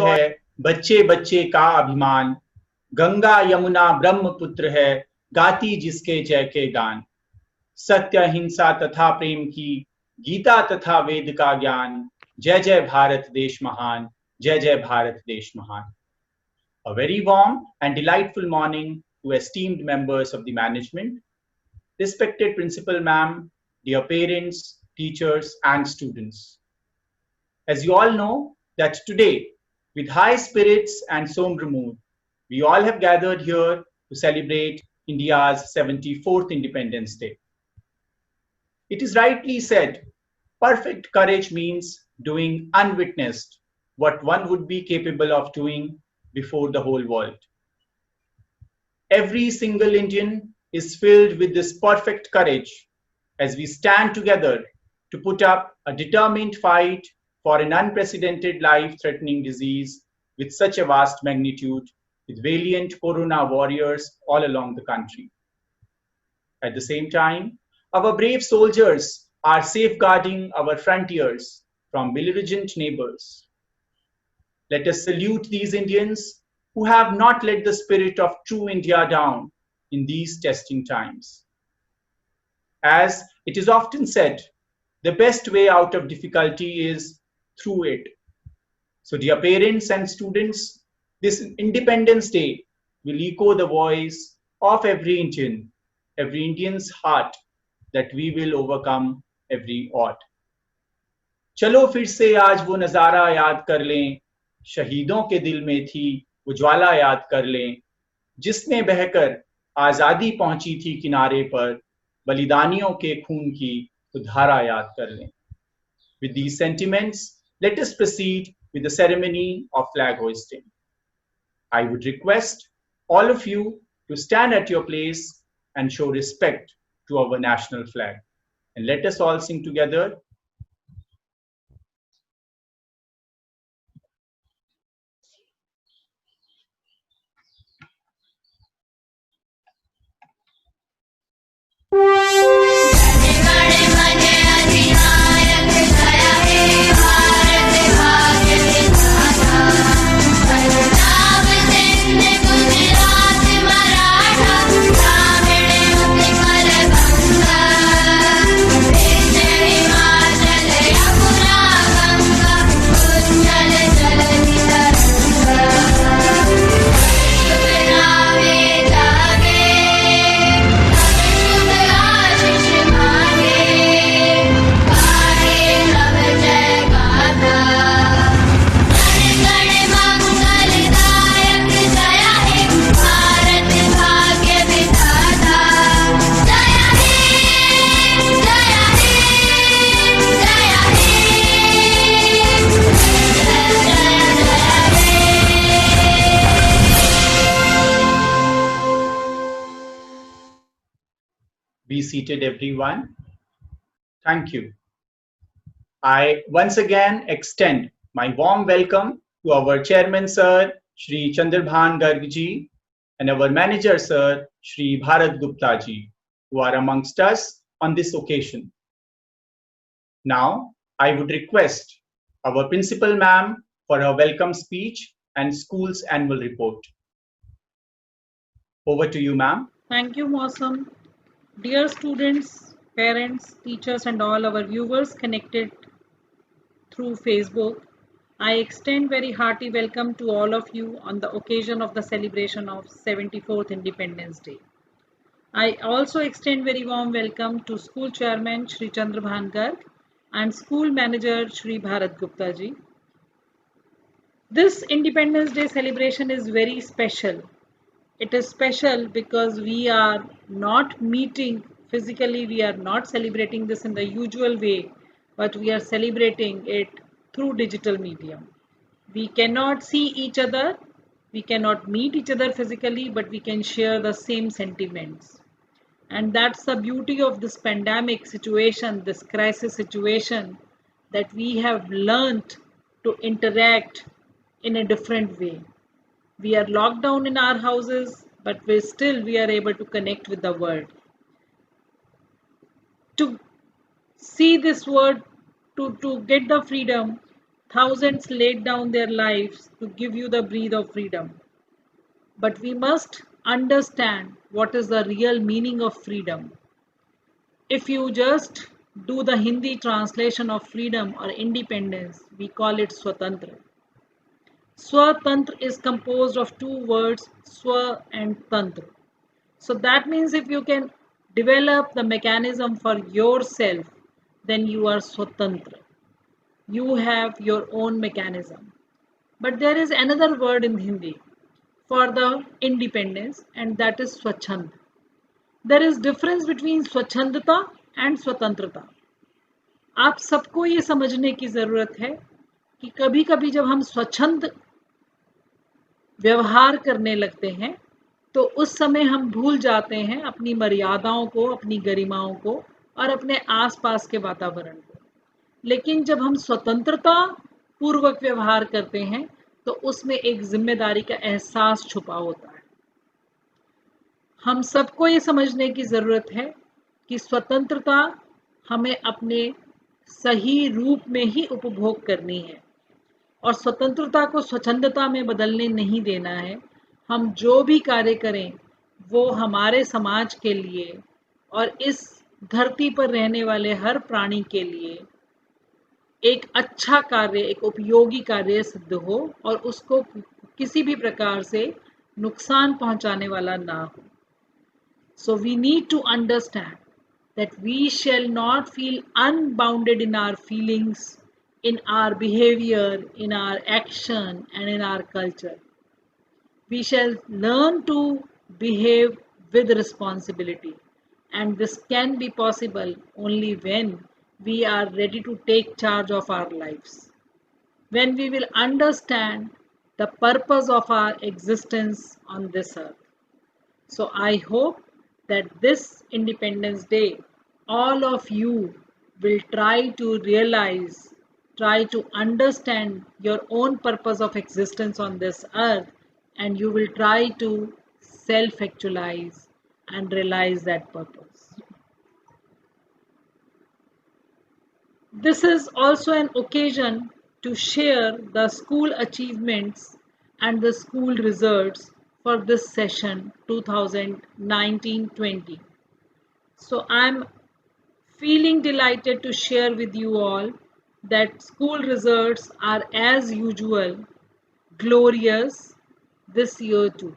है, बच्चे बच्चे का अभिमान, गंगा यमुना ब्रह्मपुत्र है, गाती जिसके जय के गान। सत्य अहिंसा तथा प्रेम की, गीता तथा वेद का ज्ञान, जय जय भारत देश महान, जय जय भारत देश महान। A very warm and delightful morning to esteemed members of the management, respected principal ma'am, dear parents, teachers, and students. As you all know, that today, with high spirits and somber mood, we all have gathered here to celebrate India's 74th Independence Day. It is rightly said, perfect courage means doing unwitnessed what one would be capable of doing before the whole world. Every single Indian is filled with this perfect courage as we stand together to put up a determined fight for an unprecedented life-threatening disease with such a vast magnitude, with valiant corona warriors all along the country. At the same time, our brave soldiers are safeguarding our frontiers from belligerent neighbors. Let us salute these Indians who have not let the spirit of true India down in these testing times. As it is often said, the best way out of difficulty is through it. So, dear parents and students, this Independence Day will echo the voice of every Indian's heart, that we will overcome every odd. चलो फिर से आज वो नजारा याद कर लें, शहीदों के दिल में थी वो ज्वाला याद कर लें, जिसमें बहकर आजादी पहुंची थी किनारे पर, बलिदानियों के खून की तो धारा याद कर लें. With these sentiments, let us proceed with the ceremony of flag hoisting. I would request all of you to stand at your place and show respect to our national flag. And let us all sing together. Be seated, everyone. Thank you. I once again extend my warm welcome to our chairman, Sir Shri Chandrabhan Garg ji, and our manager, Sir Shri Bharat Gupta ji, who are amongst us on this occasion. Now, I would request our principal ma'am for her welcome speech and school's annual report. Over to you, ma'am. Thank you, Mausam. Dear students, parents, teachers, and all our viewers connected through Facebook, I extend very hearty welcome to all of you on the occasion of the celebration of 74th Independence Day. I also extend very warm welcome to School Chairman Shri Chandrabhan Garg and School Manager Shri Bharat Gupta ji. This Independence Day celebration is very special. It is special because we are not meeting physically, we are not celebrating this in the usual way, but we are celebrating it through digital medium. We cannot see each other, we cannot meet each other physically, but we can share the same sentiments. And that's the beauty of this pandemic situation, this crisis situation, that we have learned to interact in a different way. We are locked down in our houses, but we are able to connect with the world. To see this world, to get the freedom, Thousands laid down their lives to give you the breath of freedom. But we must understand what is the real meaning of freedom. If you just do the Hindi translation of freedom or independence, we call it Swatantra. Swatantra is composed of two words, Swa and Tantra. So that means if you can develop the mechanism for yourself, then you are Swatantra. You have your own mechanism. But there is another word in Hindi for the independence, and that is Swachhand. There is difference between Swachhandata and Swatantrata. आप सबको ये समझने की ज़रूरत है कि कभी कभी जब हम स्वच्छंद व्यवहार करने लगते हैं तो उस समय हम भूल जाते हैं अपनी मर्यादाओं को, अपनी गरिमाओं को और अपने आसपास के वातावरण को। लेकिन जब हम स्वतंत्रता पूर्वक व्यवहार करते हैं तो उसमें एक जिम्मेदारी का एहसास छुपा होता है। हम सबको ये समझने की ज़रूरत है कि स्वतंत्रता हमें अपने सही रूप में ही उपभोग करनी है और स्वतंत्रता को स्वच्छंदता में बदलने नहीं देना है। हम जो भी कार्य करें वो हमारे समाज के लिए और इस धरती पर रहने वाले हर प्राणी के लिए एक अच्छा कार्य, एक उपयोगी कार्य सिद्ध हो और उसको किसी भी प्रकार से नुकसान पहुंचाने वाला ना हो। So we need to understand that we shall not feel unbounded in our feelings, in our behavior, in our action, and in our culture. We shall learn to behave with responsibility, and this can be possible only when we are ready to take charge of our lives. When we will understand the purpose of our existence on this earth. So I hope that this Independence Day, all of you will try to realize, try to understand your own purpose of existence on this earth, and you will try to self-actualize and realize that purpose. This is also an occasion to share the school achievements and the school results for this session 2019-20. So I'm feeling delighted to share with you all that school results are as usual glorious this year too.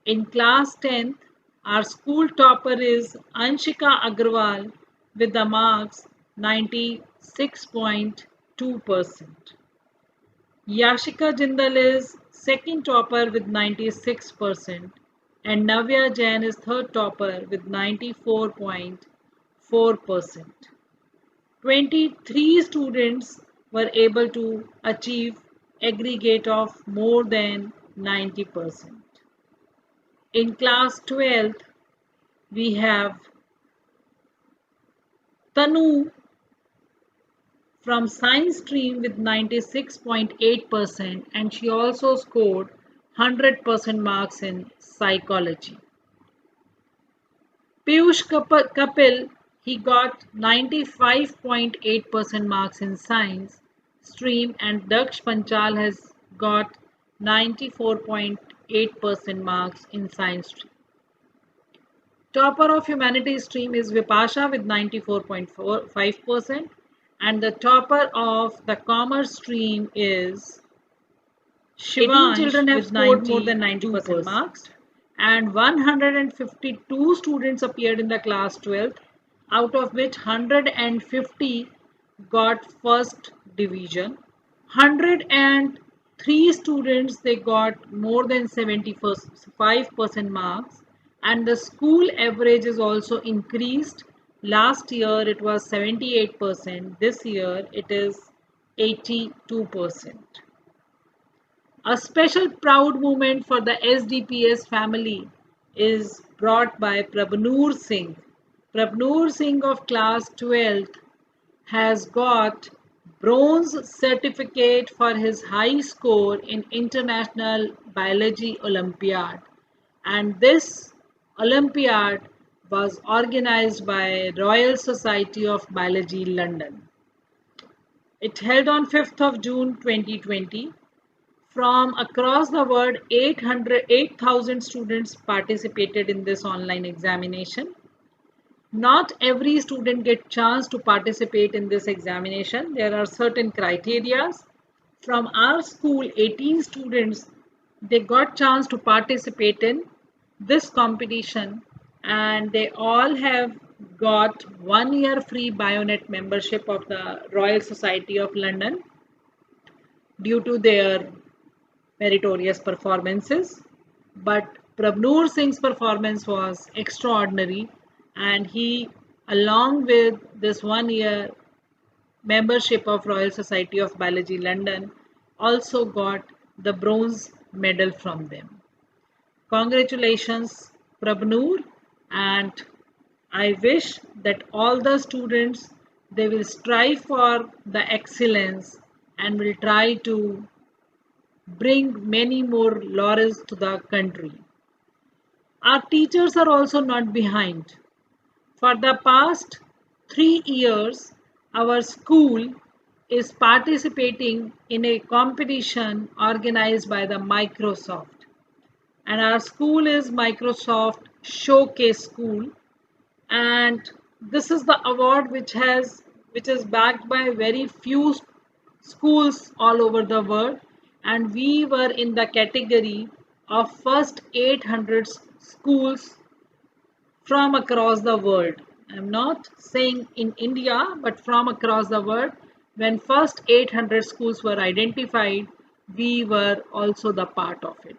In class 10th, our school topper is Anshika Agrawal with the marks 96.2%. Yashika Jindal is second topper with 96% and Navya Jain is third topper with 94.4%. 23 students were able to achieve aggregate of more than 90%. In class 12th, we have Tanu from science stream with 96.8% and she also scored 100% marks in psychology. Piyush Kapil, he got 95.8% marks in science stream and Daksh Panchal has got 94.8% marks in science stream. Topper of humanities stream is Vipasha with 94.5%. And the topper of the commerce stream is Shivansh. 18 children have scored more than 90% marks and 152 students appeared in the class 12th, out of which 150 got first division. 103 students, they got more than 75% marks and the school average is also increased. Last year it was 78%, this year it is 82%. A special proud moment for the SDPS family is brought by Prabhnoor Singh. Prabhnoor Singh of class 12th has got bronze certificate for his high score in International Biology Olympiad, and this Olympiad was organized by Royal Society of Biology, London. It held on 5th of June 2020. From across the world, 8,000 students participated in this online examination. Not every student get chance to participate in this examination. There are certain criteria. From our school, 18 students, they got chance to participate in this competition, and they all have got 1 year free Bionet membership of the Royal Society of London due to their meritorious performances. But Prabnoor Singh's performance was extraordinary, and he, along with this 1 year membership of Royal Society of Biology London, also got the bronze medal from them. Congratulations, Prabnoor, and I wish that all the students, they will strive for the excellence and will try to bring many more laurels to the country. Our teachers are also not behind. For the past 3 years, our school is participating in a competition organized by the Microsoft. And our school is Microsoft Showcase School. And this is the award which is backed by very few schools all over the world, and we were in the category of first 800 schools from across the world. I'm not saying in India, but from across the world. When first 800 schools were identified, we were also the part of it.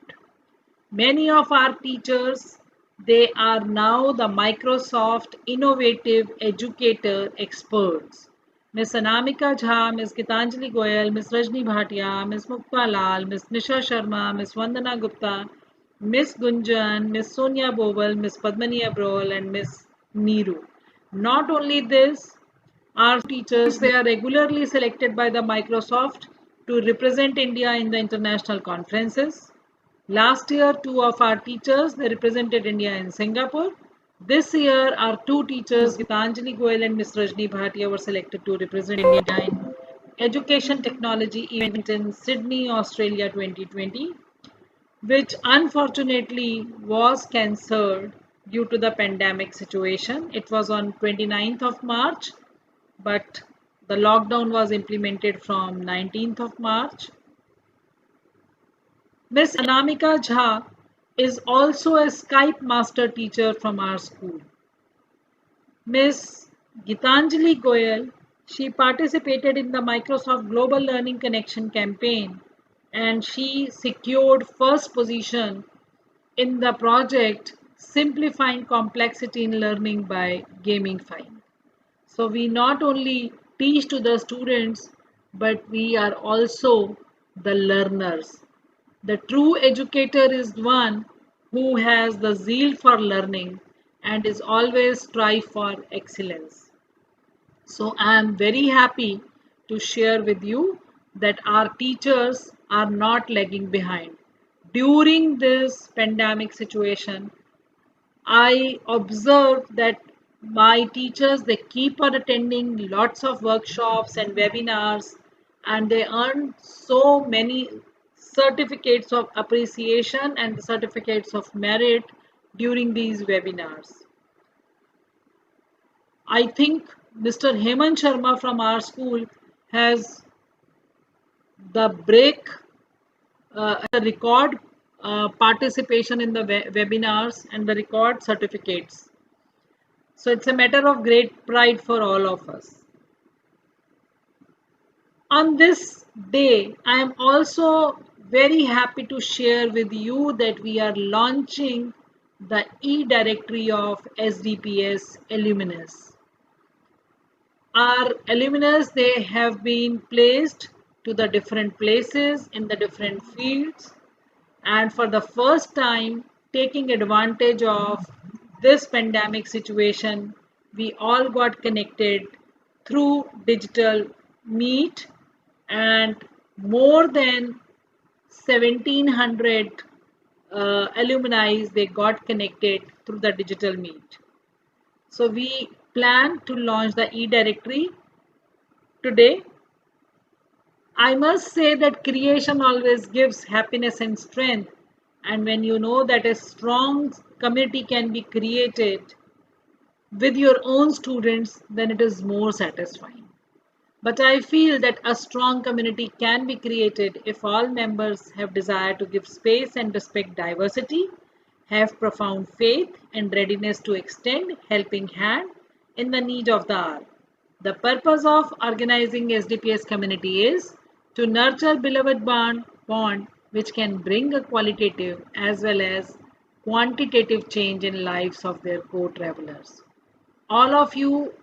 Many of our teachers, they are now the Microsoft Innovative Educator Experts. Ms. Anamika Jha, Ms. Gitanjali Goyal, Ms. Rajni Bhatia, Ms. Mukta Lal, Ms. Nisha Sharma, Ms. Vandana Gupta, Ms. Gunjan, Ms. Sonia Boval, Ms. Padmani Abrol, and Ms. Neeru. Not only this, our teachers, they are regularly selected by the Microsoft to represent India in the international conferences. Last year, two of our teachers, they represented India in Singapore. This year, our two teachers, Gitanjali Goyal and Ms. Rajni Bhatia, were selected to represent India in Education Technology event in Sydney, Australia 2020, which unfortunately was cancelled due to the pandemic situation. It was on 29th of March, but the lockdown was implemented from 19th of March. Ms. Anamika Jha is also a Skype master teacher from our school. Ms. Gitanjali Goyal, she participated in the Microsoft Global Learning Connection campaign, and she secured first position in the project Simplifying Complexity in Learning by Gamifying. So we not only teach to the students, but we are also the learners. The true educator is one who has the zeal for learning and is always strive for excellence. So I am very happy to share with you that our teachers are not lagging behind. During this pandemic situation, I observed that my teachers, they keep on attending lots of workshops and webinars, and they earn so many certificates of appreciation and certificates of merit during these webinars. I think Mr. Hemant Sharma from our school has the record participation in the webinars and the record certificates. So it's a matter of great pride for all of us. On this day, I am also very happy to share with you that we are launching the e-directory of SDPS alumnus. Our alumnus, they have been placed to the different places in the different fields, and for the first time, taking advantage of this pandemic situation, we all got connected through digital meet, and more than 1700 alumni, they got connected through the digital meet. So we plan to launch the e-directory today, I must say that creation always gives happiness and strength. And when you know that a strong community can be created with your own students, then it is more satisfying. But I feel that a strong community can be created if all members have desire to give space and respect diversity, have profound faith and readiness to extend helping hand in the need of the hour. The purpose of organizing SDPS community is to nurture beloved bond which can bring a qualitative as well as quantitative change in lives of their co-travelers. All of you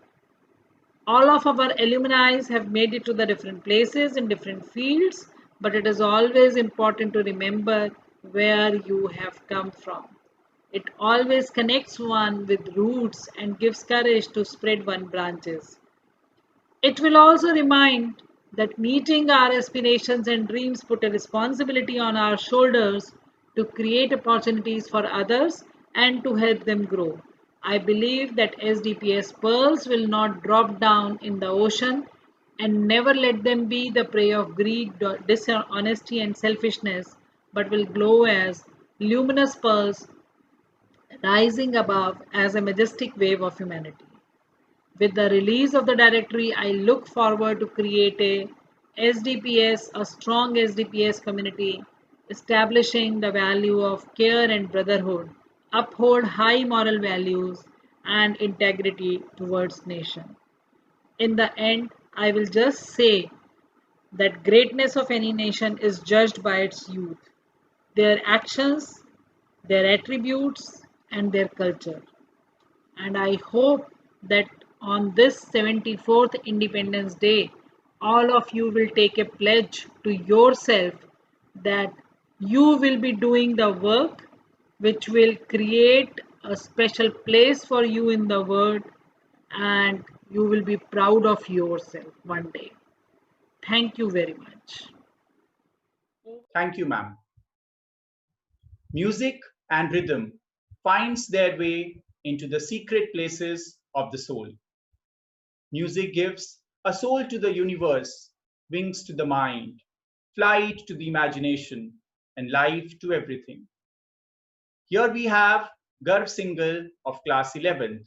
all of our alumni have made it to the different places in different fields, but it is always important to remember where you have come from. It always connects one with roots and gives courage to spread one branches. It will also remind that meeting our aspirations and dreams put a responsibility on our shoulders to create opportunities for others and to help them grow. I believe that SDPS pearls will not drop down in the ocean and never let them be the prey of greed, dishonesty, and selfishness, but will glow as luminous pearls rising above as a majestic wave of humanity. With the release of the directory, I look forward to create a SDPS, a strong SDPS community, establishing the value of care and brotherhood, uphold high moral values and integrity towards nation. In the end, I will just say that greatness of any nation is judged by its youth, their actions, their attributes, and their culture. And I hope that on this 74th Independence Day, all of you will take a pledge to yourself that you will be doing the work which will create a special place for you in the world, and you will be proud of yourself one day. Thank you very much. Thank you, ma'am. Music and rhythm finds their way into the secret places of the soul. Music gives a soul to the universe, wings to the mind, flight to the imagination, and life to everything. Here we have Garv Singhal of class 11th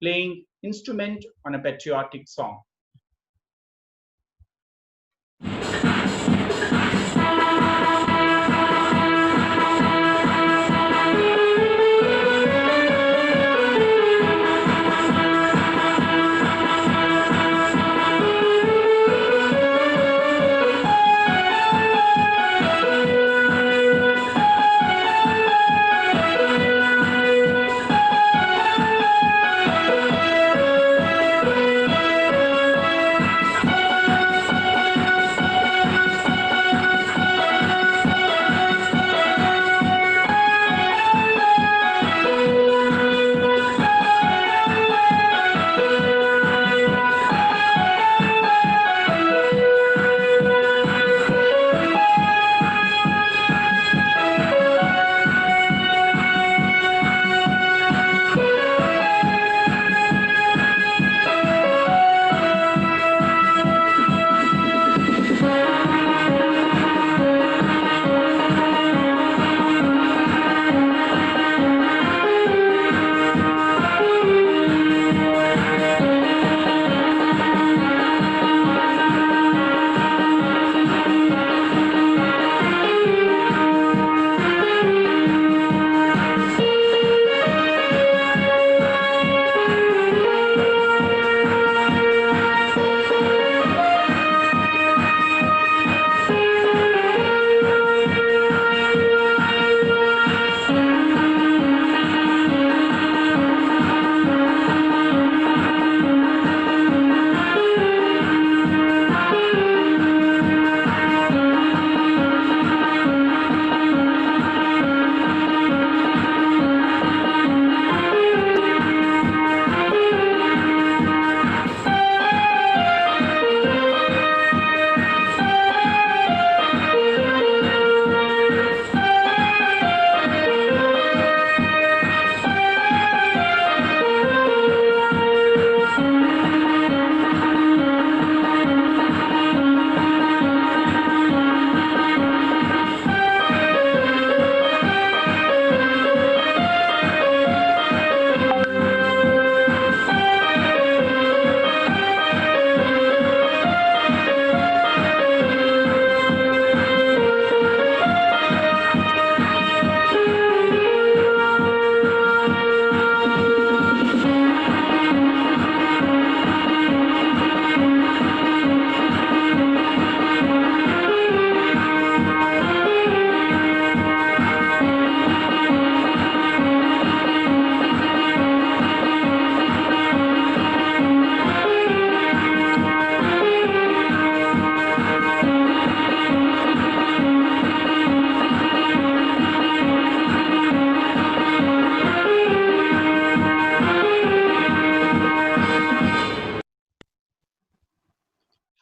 playing instrument on a patriotic song.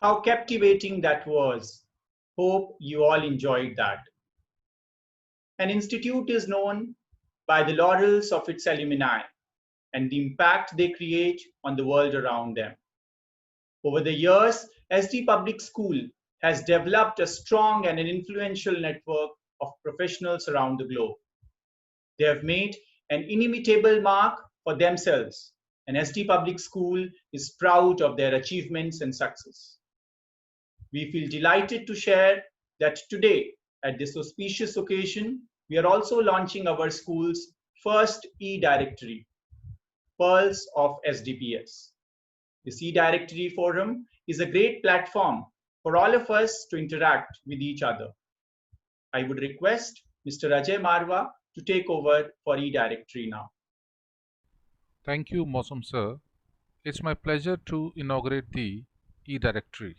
How captivating that was. Hope you all enjoyed that. An institute is known by the laurels of its alumni and the impact they create on the world around them. Over the years, SD Public School has developed a strong and an influential network of professionals around the globe. They have made an inimitable mark for themselves, and SD Public School is proud of their achievements and success. We feel delighted to share that today, at this auspicious occasion, we are also launching our school's first e-directory, Pearls of SDPS. This e-directory forum is a great platform for all of us to interact with each other. I would request Mr. Ajay Marwa to take over for e-directory now. Thank you, Mosam sir. It's my pleasure to inaugurate the e-directory.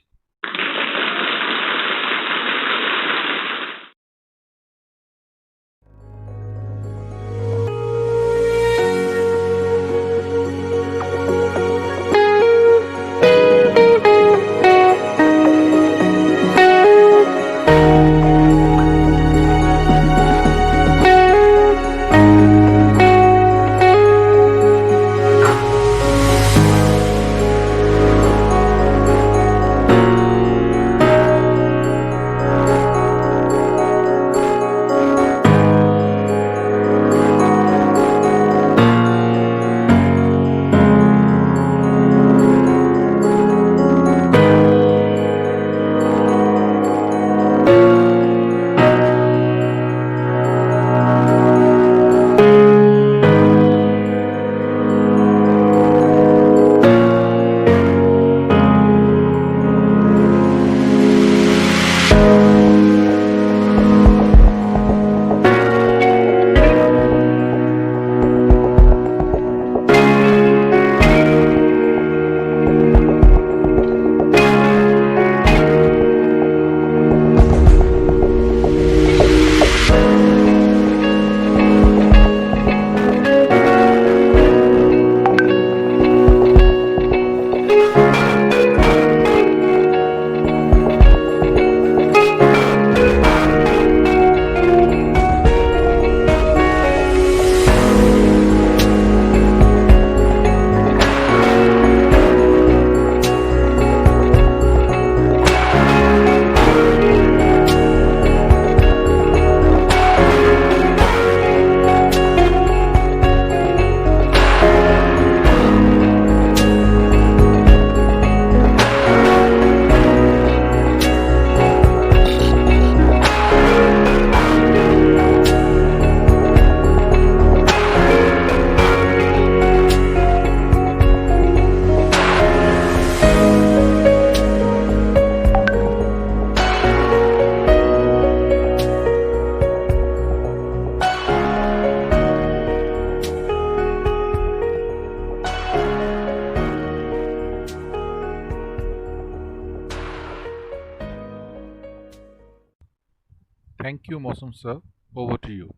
Thank you, Mosam sir. Over to you.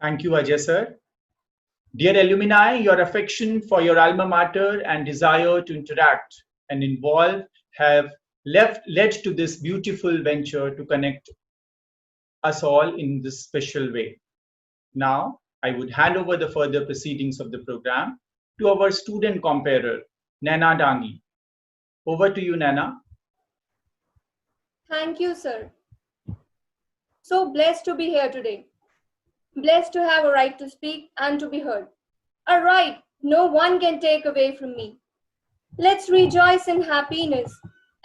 Thank you, Ajay sir. Dear alumni, your affection for your alma mater and desire to interact and involve have led to this beautiful venture to connect us all in this special way. Now, I would hand over the further proceedings of the program to our student comparer, Nana Dangi. Over to you, Nana. Thank you, sir. So blessed to be here today. Blessed to have a right to speak and to be heard. A right no one can take away from me. Let's rejoice in happiness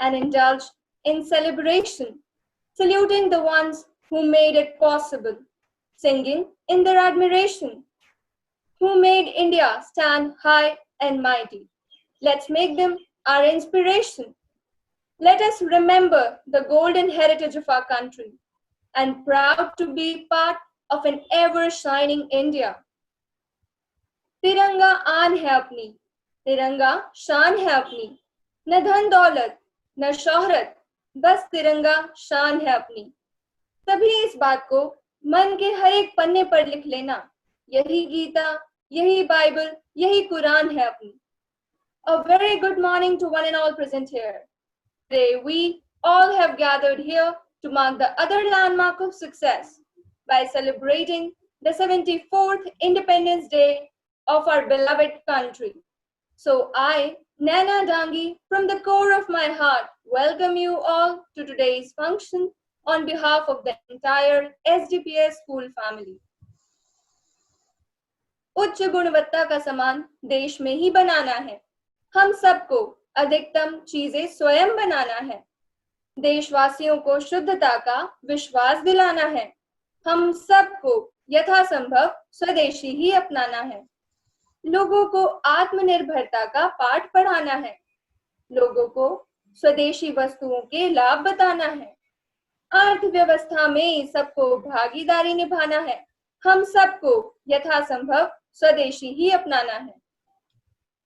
and indulge in celebration, saluting the ones who made it possible, singing in their admiration, who made India stand high and mighty. Let's make them our inspiration. Let us remember the golden heritage of our country and proud to be part of an ever-shining India. तिरंगा आन है अपनी, तिरंगा शान है अपनी, न धन दौलत न शोहरत, बस तिरंगा शान है अपनी. तभी इस बात को मन के हर एक पन्ने पर लिख लेना. यही गीता, यही बाइबल, यही कुरान है अपनी. A very good morning to one and all present here. Today, we all have gathered here to mark the other landmark of success by celebrating the 74th Independence Day of our beloved country. So I, Nana Dangi, from the core of my heart, welcome you all to today's function on behalf of the entire SDPS school family. उच्च गुणवत्ता का सामान देश में ही बनाना है। हम सबको अधिकतम चीजें स्वयं बनाना है। देशवासियों को शुद्धता का विश्वास दिलाना है। हम सबको यथासंभव स्वदेशी ही अपनाना है। लोगों को आत्मनिर्भरता का पाठ पढ़ाना है। लोगों को स्वदेशी वस्तुओं के लाभ बताना है। अर्थव्यवस्था में सबको भागीदारी निभाना है। हम सबको यथासंभव स्वदेशी ही अपनाना है।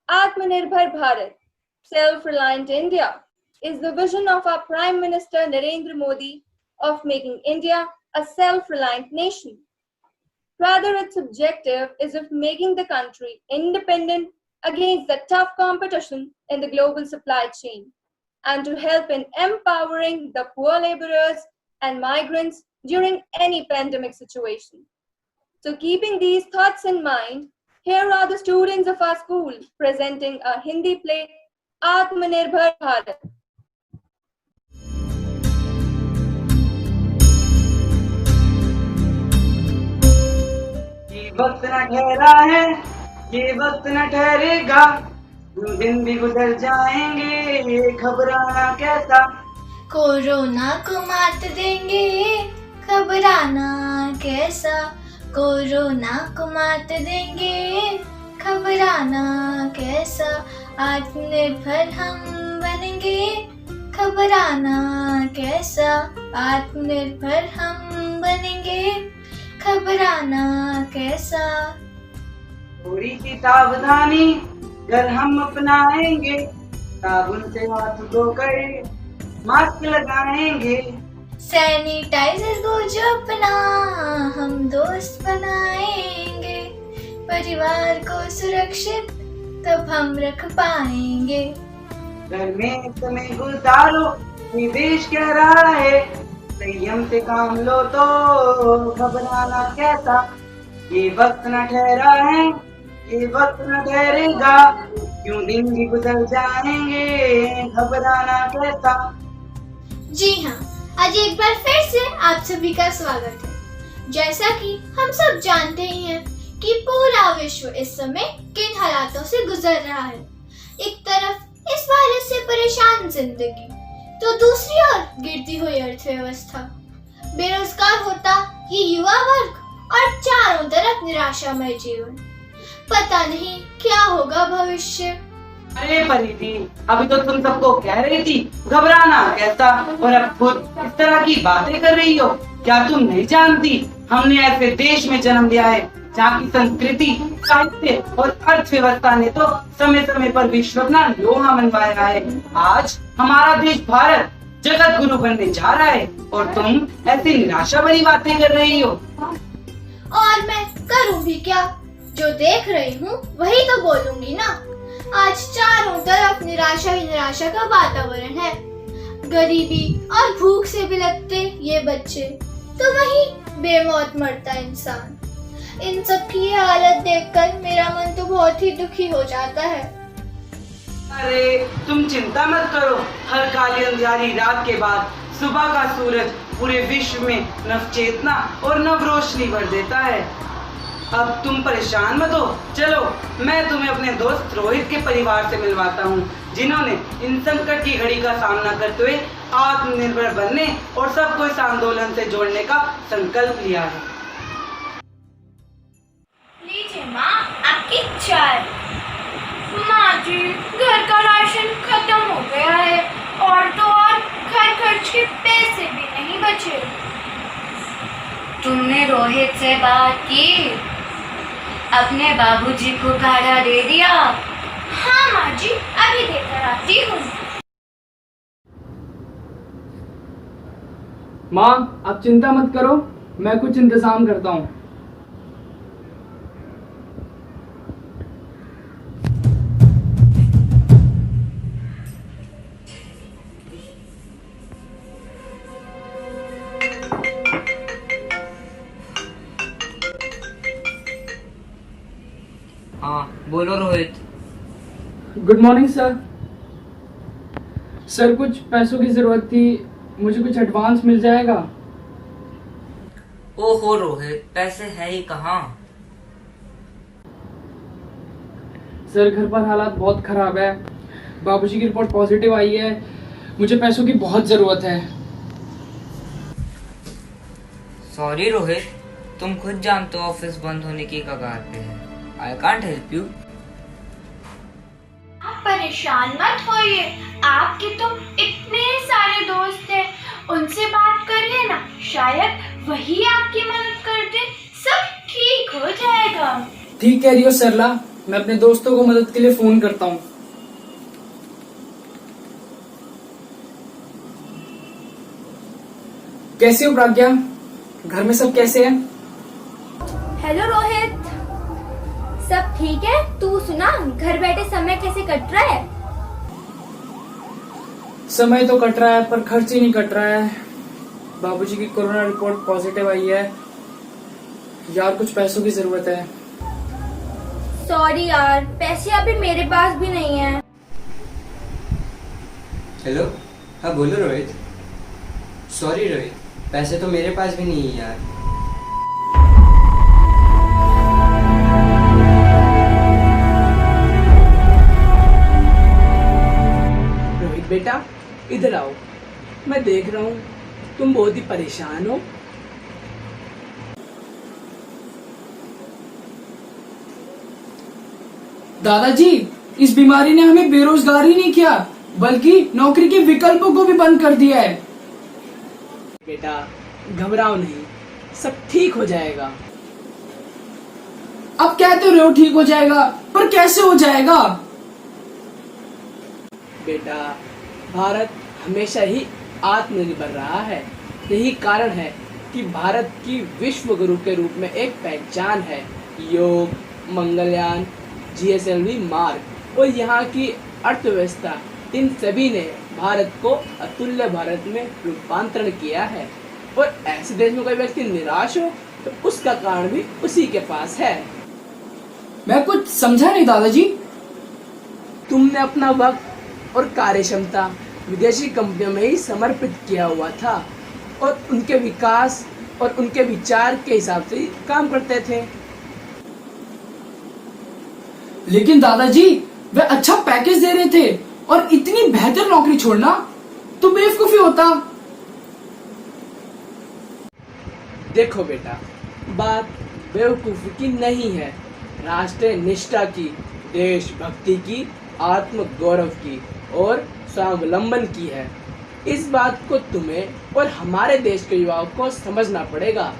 आत्मनिर्भर Bharat, self-reliant India, is the vision of our Prime Minister Narendra Modi of making India a self-reliant nation. Rather, its objective is of making the country independent against the tough competition in the global supply chain, and to help in empowering the poor laborers and migrants during any pandemic situation. So keeping these thoughts in mind, here are the students of our school presenting a Hindi play, Atmanirbhar Bharat. ये वक्त न ठहरा है, ये वक्त न ठहरेगा, दिन भी गुजर जाएंगे, ये घबराना कैसा। कोरोना को मात देंगे, घबराना कैसा। कोरोना को मात देंगे, घबराना कैसा। आत्मनिर्भर हम बनेंगे, घबराना कैसा। आत्मनिर्भर हम बनेंगे, घबराना कैसा। थोड़ी सी सावधानी अगर हम अपनाएंगे, साबुन से हाथ धोकर मास्क लगाएंगे। सैनिटाइजर को जो अपना हम दोस्त बनाएंगे, परिवार को सुरक्षित तब हम रख पाएंगे। घर में समय गुजारो, ये देश कह रहा है, संयम से काम लो तो घबराना कैसा। ये वक्त न ठहरा है, ये वक्त न ठहरेगा, क्यों दिन भी गुजर जाएंगे, घबराना कैसा। जी हाँ, आज एक बार फिर से आप सभी का स्वागत है। जैसा कि हम सब जानते ही हैं कि पूरा विश्व इस समय किन हालातों से गुजर रहा है। एक तरफ इस वायरस से परेशान जिंदगी, तो दूसरी ओर गिरती हुई अर्थव्यवस्था, बेरोजगार होता ये युवा वर्ग और चारों तरफ निराशामय जीवन। पता नहीं क्या होगा भविष्य। अरे परिधि, अभी तो तुम सबको कह रही थी घबराना कैसा, और अब खुद इस तरह की बातें कर रही हो। क्या तुम नहीं जानती हमने ऐसे देश में जन्म लिया है जहाँ की संस्कृति, साहित्य और अर्थव्यवस्था ने तो समय समय पर विश्व अपना लोहा मनवाया है। आज हमारा देश भारत जगत गुरु बनने जा रहा है और तुम ऐसी निराशा भरी बातें कर रही हो। और मैं करूं भी क्या? जो देख रही हूँ वही तो बोलूंगी ना। आज चारों तरफ निराशा ही निराशा का वातावरण है। गरीबी और भूख से बिलखते ये बच्चे, तो वहीं बेमौत मरता इंसान। इन सब की ये हालत देखकर मेरा मन तो बहुत ही दुखी हो जाता है। अरे तुम चिंता मत करो, हर काली अंधियारी रात के बाद सुबह का सूरज पूरे विश्व में नव चेतना और नव रोशनी भर देता है। अब तुम परेशान मत हो, चलो मैं तुम्हें अपने दोस्त रोहित के परिवार से मिलवाता हूँ, जिन्होंने इन संकट की घड़ी का सामना करते हुए आत्मनिर्भर बनने और सबको इस आंदोलन से जोड़ने का संकल्प लिया है। लीजिए माँ, आपकी चाय। माँ जी, घर का राशन खत्म हो गया है और तो और घर खर्च के पैसे भी नहीं बचे। तुमने रोहित से बात की? अपने बाबूजी को काढ़ा दे दिया? हाँ माँ जी, अभी देकर आती हूँ। माँ आप चिंता मत करो, मैं कुछ इंतजाम करता हूँ। बोलो Rohit. Good morning sir. Sir कुछ पैसों की ज़रूरत थी, मुझे कुछ एडवांस मिल जाएगा? ओहो रोहित, पैसे है ही कहाँ। सर घर पर हालात बहुत ख़राब है, बाबूजी की रिपोर्ट पॉजिटिव आई है, मुझे पैसों की बहुत ज़रूरत है। सॉरी रोहित, तुम खुद जानते हो ऑफिस बंद होने की कगार पे है। I can't help you. आप परेशान मत होइए, आपके तो इतने सारे दोस्त हैं, उनसे बात कर लेना, शायद वही आपकी मदद कर दे, सब ठीक हो जाएगा। ठीक कह रही हो सरला, मैं अपने दोस्तों को मदद के लिए फ़ोन करता हूँ। कैसे हो प्राज्ञा? घर में सब कैसे हैं? हेलो रोहित, सब ठीक है? तू सुना, घर बैठे समय कैसे कट रहा है? समय तो कट रहा है पर खर्च ही नहीं कट रहा है। बाबूजी की कोरोना रिपोर्ट पॉजिटिव आई है यार, कुछ पैसों की जरूरत है। सॉरी यार, पैसे अभी मेरे पास भी नहीं है। हेलो, हाँ बोलो रोहित। सॉरी रोहित, पैसे तो मेरे पास भी नहीं है यार। रोहित बेटा, इधर आओ। मैं देख रहा हूँ तुम बहुत ही परेशान हो। दादाजी, इस बीमारी ने हमें बेरोजगार ही नहीं किया, बल्कि नौकरी के विकल्पों को भी बंद कर दिया है। बेटा घबराओ नहीं, सब ठीक हो जाएगा। अब कहते रहे हो ठीक हो जाएगा, पर कैसे हो जाएगा? बेटा, भारत हमेशा ही आत्मनिर्भर रहा है। यही कारण है कि भारत की विश्व गुरु के रूप में एक पहचान है। योग, मंगलयान, GSLV मार्ग और यहाँ की अर्थव्यवस्था, इन सभी ने भारत को अतुल्य भारत में रूपांतरण किया है। और ऐसे देश में कोई व्यक्ति निराश हो तो उसका कारण भी उसी के पास है। मैं कुछ समझा नहीं दादाजी। तुमने अपना वक्त और कार्य क्षमता विदेशी कंपनियों में ही समर्पित किया हुआ था और उनके विकास और उनके विचार के हिसाब से ही काम करते थे। लेकिन दादाजी, वे अच्छा पैकेज दे रहे थे और इतनी बेहतर नौकरी छोड़ना तो बेवकूफी होता। देखो बेटा, बात बेवकूफी की नहीं है, राष्ट्रीय निष्ठा की, देशभक्ति की, आत्म गौरव की और स्वावलंबन की है। इस बात को तुम्हें और हमारे देश के युवाओं को समझना पड़ेगा।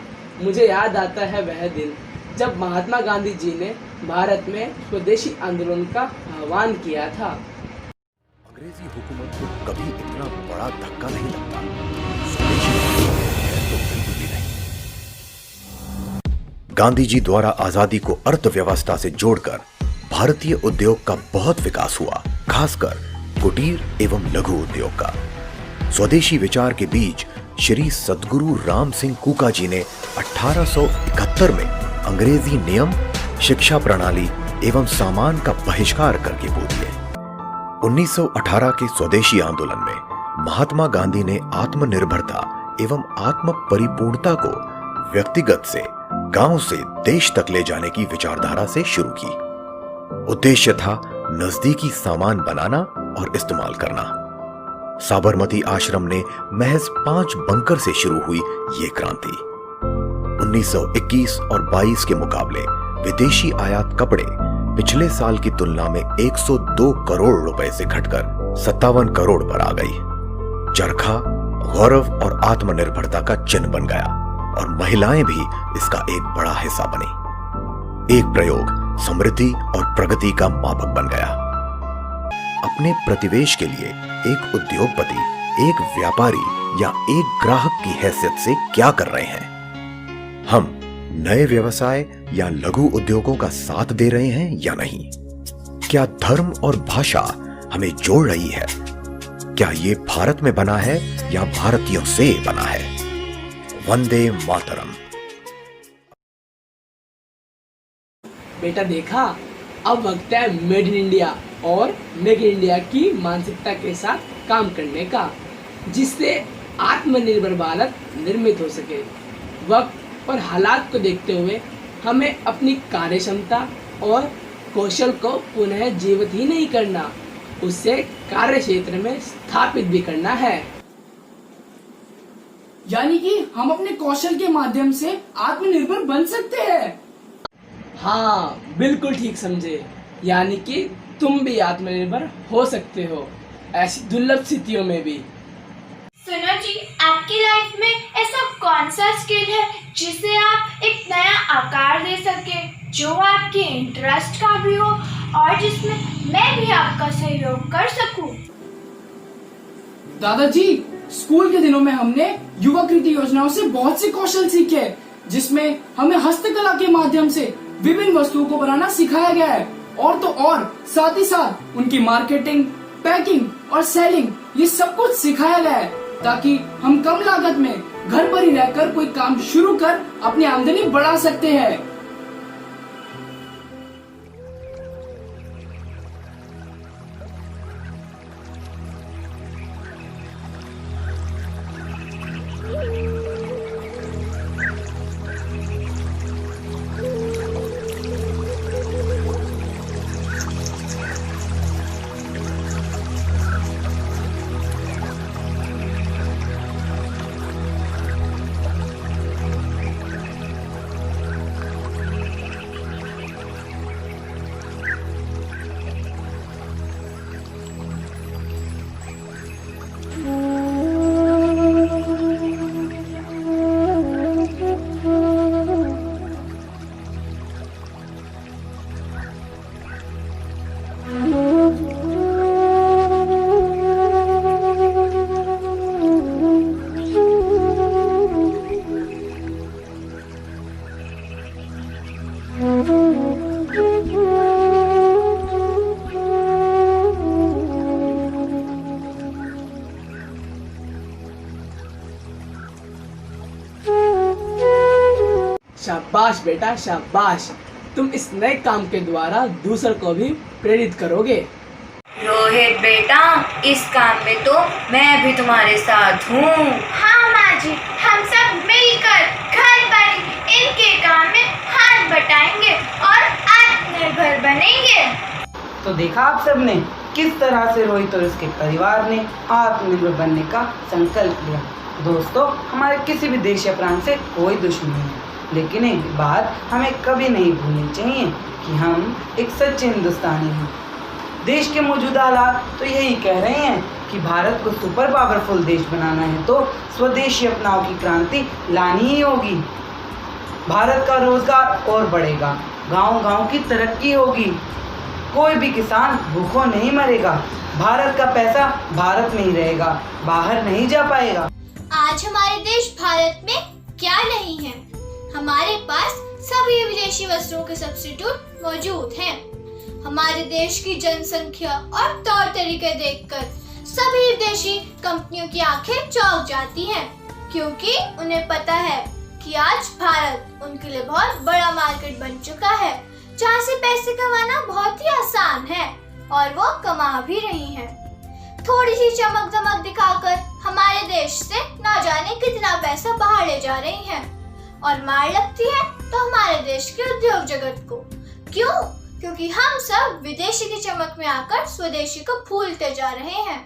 मुझे याद आता है वह दिन जब महात्मा गांधी जी ने भारत में स्वदेशी आंदोलन का आह्वान किया था। अंग्रेजी हुकूमत को कभी इतना बड़ा धक्का नहीं लगता। स्वदेशी है तो बिल्कुल भी नहीं। गांधी जी द्वारा आजादी को अर्थव्यवस्था से जोड़कर भारतीय उद्योग का बहुत विकास हुआ, खासकर कुटीर एवं लघु उद्योग का। स्वदेशी विचार के बीच श्री सद्गुरु राम सिंह कूका जी ने 1871 में अंग्रेजी नियम, शिक्षा प्रणाली एवं सामान का बहिष्कार करके बो दिए। 1918 के स्वदेशी आंदोलन में महात्मा गांधी ने आत्मनिर्भरता एवं आत्म परिपूर्णता को व्यक्तिगत से गांव से देश तक ले जाने की विचारधारा से शुरू की। उद्देश्य था नजदीकी सामान बनाना और इस्तेमाल करना। साबरमती आश्रम ने महज 5 बंकर से शुरू हुई ये क्रांति 1921 और 22 के मुकाबले विदेशी आयात कपड़े पिछले साल की तुलना में 102 करोड़ रुपए से घटकर 57 करोड़ पर आ गई। चरखा गौरव और आत्मनिर्भरता का चिन्ह बन गया और महिलाएं भी इसका एक बड़ा हिस्सा बनी। एक प्रयोग समृद्धि और प्रगति का मापक बन गया। अपने प्रतिवेश के लिए एक उद्योगपति, एक व्यापारी या एक ग्राहक की हैसियत से क्या कर रहे हैं? हम नए व्यवसाय या लघु उद्योगों का साथ दे रहे हैं या नहीं? क्या धर्म और भाषा हमें जोड़ रही है? क्या ये भारत में बना है या भारतीयों से बना है? वंदे मातरम। बेटा देखा, अब वक्त है मेड इन इंडिया और मेक इन इंडिया की मानसिकता के साथ काम करने का, जिससे आत्मनिर्भर भारत निर्मित हो सके। वक्त और हालात को देखते हुए हमें अपनी कार्य क्षमता और कौशल को पुनः जीवित ही नहीं करना, उसे कार्य क्षेत्र में स्थापित भी करना है। यानी कि हम अपने कौशल के माध्यम से आत्मनिर्भर बन सकते हैं। हाँ, बिल्कुल ठीक समझे। यानी कि तुम भी आत्मनिर्भर हो सकते हो, ऐसी दुर्लभ स्थितियों में भी। सुनो जी, आपकी लाइफ में ऐसा कौन सा स्किल है जिसे आप एक नया आकार दे सके, जो आपके इंटरेस्ट का भी हो और जिसमें मैं भी आपका सहयोग कर सकूं? दादाजी, स्कूल के दिनों में हमने युवा कृति योजनाओं से बहुत से कौशल सीखे, जिसमें हमें हस्तकला के माध्यम से विभिन्न वस्तुओं को बनाना सिखाया गया है। और तो और साथ ही साथ उनकी मार्केटिंग, पैकिंग और सेलिंग, ये सब कुछ सिखाया गया है, ताकि हम कम लागत में घर पर ही रहकर कोई काम शुरू कर अपनी आमदनी बढ़ा सकते हैं। शाबाश बेटा, शाबाश। तुम इस नए काम के द्वारा दूसरों को भी प्रेरित करोगे। रोहित बेटा, इस काम में तो मैं भी तुम्हारे साथ हूँ। हाँ माँ जी, हम सब मिलकर घर पर इनके काम में हाथ बटाएंगे और आत्मनिर्भर बनेंगे। तो देखा आप सबने किस तरह से रोहित और उसके परिवार ने आत्मनिर्भर बनने का संकल्प लिया। दोस्तों, हमारे किसी भी देश या प्रांत से कोई दुश्मनी नहीं है, लेकिन एक बात हमें कभी नहीं भूलनी चाहिए कि हम एक सच्चे हिंदुस्तानी हैं। देश के मौजूदा हालात तो यही कह रहे हैं कि भारत को सुपर पावरफुल देश बनाना है तो स्वदेशी अपनाओ की क्रांति लानी ही होगी। भारत का रोजगार और बढ़ेगा, गांव-गांव की तरक्की होगी, कोई भी किसान भूखों नहीं मरेगा, भारत का पैसा भारत में ही रहेगा, बाहर नहीं जा पाएगा। आज हमारे देश भारत में क्या नहीं है, हमारे पास सभी विदेशी वस्तुओं के सब्स्टिट्यूट मौजूद हैं। हमारे देश की जनसंख्या और तौर तरीके देखकर सभी विदेशी कंपनियों की आंखें चौंक जाती हैं, क्योंकि उन्हें पता है कि आज भारत उनके लिए बहुत बड़ा मार्केट बन चुका है, जहाँ से पैसे कमाना बहुत ही आसान है और वो कमा भी रही हैं। थोड़ी सी चमक दमक दिखाकर हमारे देश से ना जाने कितना पैसा बाहर ले जा रही हैं और मार लगती है तो हमारे देश के उद्योग जगत को। क्यों? क्योंकि हम सब विदेशी की चमक में आकर स्वदेशी को भूलते जा रहे हैं।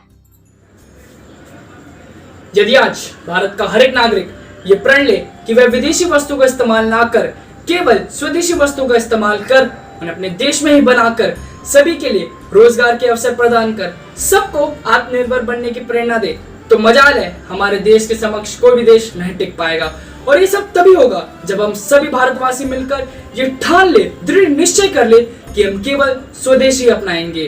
यदि आज भारत का हर एक नागरिक ये प्रण ले कि वह विदेशी वस्तु का इस्तेमाल ना कर, केवल स्वदेशी वस्तु का इस्तेमाल कर, उन्हें अपने देश में ही बनाकर सभी के लिए रोजगार के अवसर प्रदान कर, सबको आत्मनिर्भर बनने की प्रेरणा दे, तो मजाल है हमारे देश के समक्ष कोई भी देश नहीं टिक पाएगा। और ये सब तभी होगा जब हम सभी भारतवासी मिलकर ये ठान ले, दृढ़ निश्चय कर ले कि हम केवल स्वदेशी अपनाएंगे।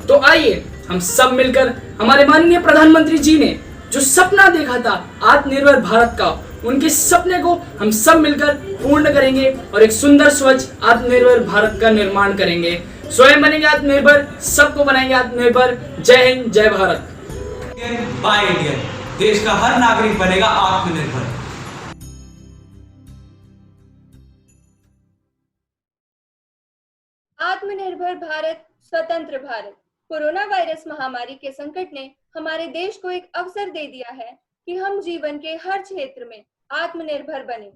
तो आइए हम सब मिलकर हमारे माननीय प्रधानमंत्री जी ने जो सपना देखा था आत्मनिर्भर भारत का, उनके सपने को हम सब मिलकर पूर्ण करेंगे और एक सुंदर स्वच्छ आत्मनिर्भर भारत का निर्माण करेंगे। स्वयं बनेंगे आत्मनिर्भर, सबको बनाएंगे आत्मनिर्भर। जय हिंद, जय भारत। इंडियन बाय इंडियन, देश का हर नागरिक बनेगा आत्मनिर्भर। आज आत्मनिर्भर भारत, स्वतंत्र भारत। कोरोना वायरस महामारी के संकट ने हमारे देश को एक अवसर दे दिया है कि हम जीवन के हर क्षेत्र में आत्मनिर्भर बने,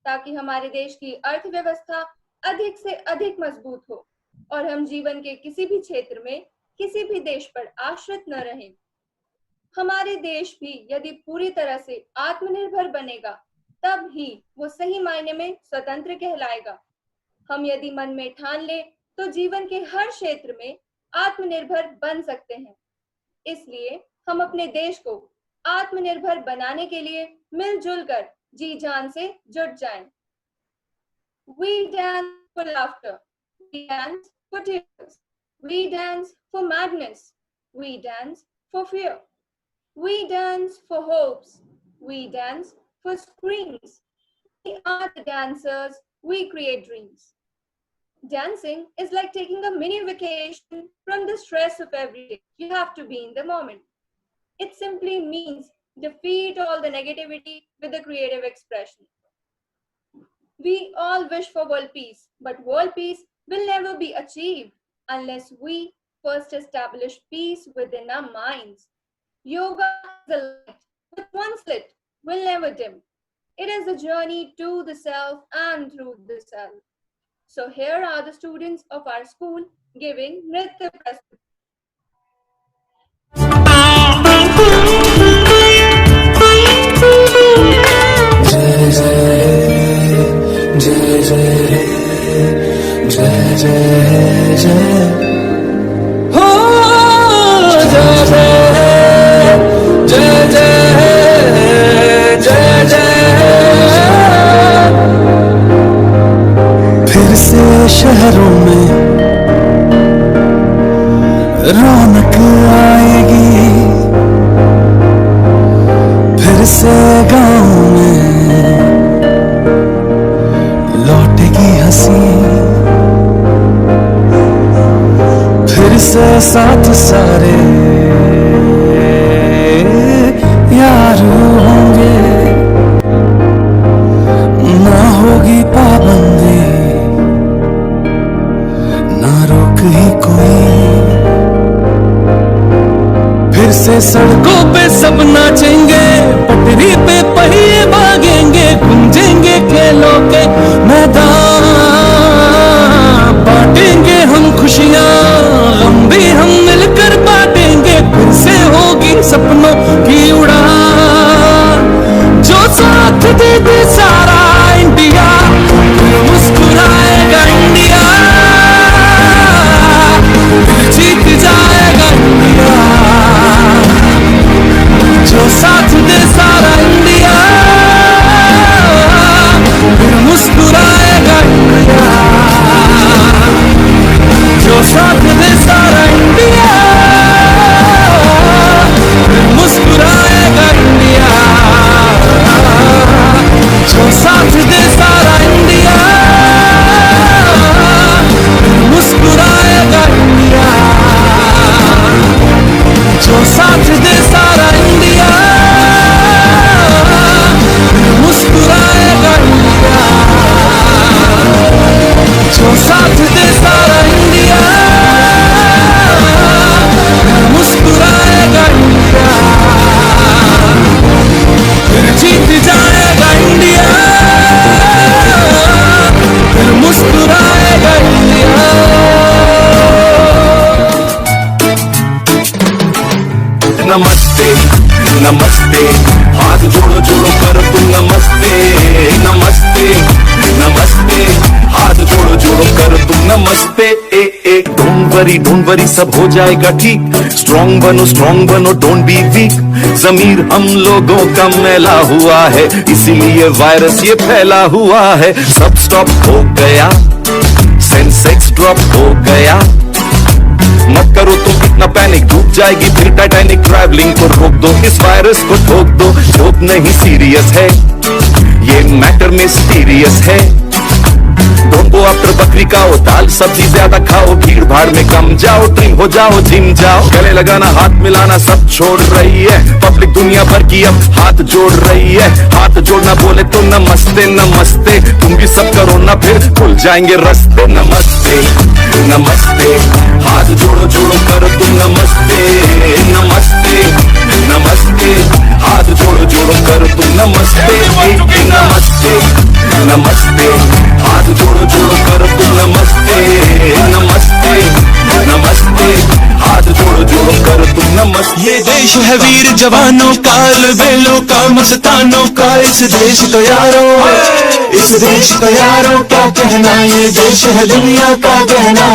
ताकि हमारे देश की अर्थव्यवस्था अधिक से अधिक मजबूत हो और हम जीवन के किसी भी क्षेत्र में किसी भी देश पर आश्रित न रहें। हमारे देश भी यदि पूरी तरह से आत्मनिर्भर बनेगा, तब ही वो सही मायने में स्वतंत्र कहलाएगा। हम यदि मन में ठान ले तो जीवन के हर क्षेत्र में आत्मनिर्भर बन सकते हैं। इसलिए हम अपने देश को आत्मनिर्भर बनाने के लिए मिलजुल कर जी जान से जुट जाएं। We dance for laughter, we dance for tears, we dance for madness, we dance for fear, we dance for hopes, we dance for screams. We are the dancers, we create dreams. Dancing is like taking a mini vacation from the stress of every day. You have to be in the moment. It simply means defeat all the negativity with a creative expression. We all wish for world peace, but world peace will never be achieved unless we first establish peace within our minds. Yoga is a light with one slit, will never dim. It is a journey to the self and through the self. So here are the students of our school giving Nritya Prastuti. जय जय जय जय जय हो जय जय जय जय जय। फिर से शहरों में रौनक आएगी, फिर से गाँव में लौटेगी हंसी, फिर से साथ सारे यार होंगे, ना होगी पाबंदी, ना रोक ही कोई, फिर से सड़कों पे सब नाचेंगे, पटरी पे पहिए भागेंगे, गूंजेंगे खेलों के मैदान, बांटेंगे हम खुशियां, गम भी हम मिलकर बांटेंगे, फिर से होगी सपनों की उड़ान, जो साथ दे दे सारा इंडिया, फिर मुस्कुराएगा इंडिया, फिर जीत जाएगा इंडिया, जो साथ दे सारा इंडिया, फिर मुस्कुराएगा इंडिया, जो साथ दे सारा इंडिया, फिर मुस्कुराएगा इंडिया, जो साथ दे सारा इंडिया, फिर मुस्कुराएगा इंडिया, जो साथ दे सारा इंडिया, फिर मुस्कुराएगा इंडिया, जो साथ दे सारा इंडिया, फिर मुस्कुराएगा इंडिया, फिर जीत जाएगा इंडिया, फिर मुस्कुराएगा इंडिया। नमस्ते नमस्ते, हाथ जोड़ो जोड़ो कर तुम नमस्ते, नमस्ते नमस्ते, हाथ जोड़ो जोड़ो कर तुम नमस्ते। ए डोंट वरी सब हो जाएगा ठीक, स्ट्रॉन्ग बनो डोंट बी वीक, जमीर हम लोगों का मेला हुआ है, इसीलिए वायरस ये फैला हुआ है। सब स्टॉप हो गया, सेंसेक्स ड्रॉप हो गया, मत करो तुम इतना पैनिक, डूब जाएगी फिर टाइटैनिक, ट्रैवलिंग को रोक दो, इस वायरस को ठोक दो, जोक नहीं सीरियस है, ये मैटर मिस्टीरियस है। डोंट गो आफ्टर बकरी खाओ, दाल सब्जी ज्यादा खाओ, भीड़ भाड़ में कम जाओ, ट्रिम हो जाओ, जिम जाओ, गले लगाना हाथ मिलाना सब छोड़ रही है पब्लिक, दुनिया भर की अब हाथ जोड़ रही है। हाथ जोड़ना बोले तो नमस्ते नमस्ते, तुम भी सब करो ना फिर भूल जाएंगे रास्ते। नमस्ते नमस्ते, हाथ जोड़ो जोड़ो करो तुम नमस्ते नमस्ते नमस्ते, हाथ जोड़ो जोड़ो करो तुम नमस्ते नमस्ते नमस्ते, हाथ जोड़ो जोड़ो करो तुम नमस्ते नमस्ते नमस्ते, हाथ जोड़ो जोड़ो करो तुम नमस्ते। ये देश है वीर जवानों का, अलबेलों का, मस्तानों का, इस देश को यारों, इस देश को यारों क्या कहना, ये देश है दुनिया का गहना।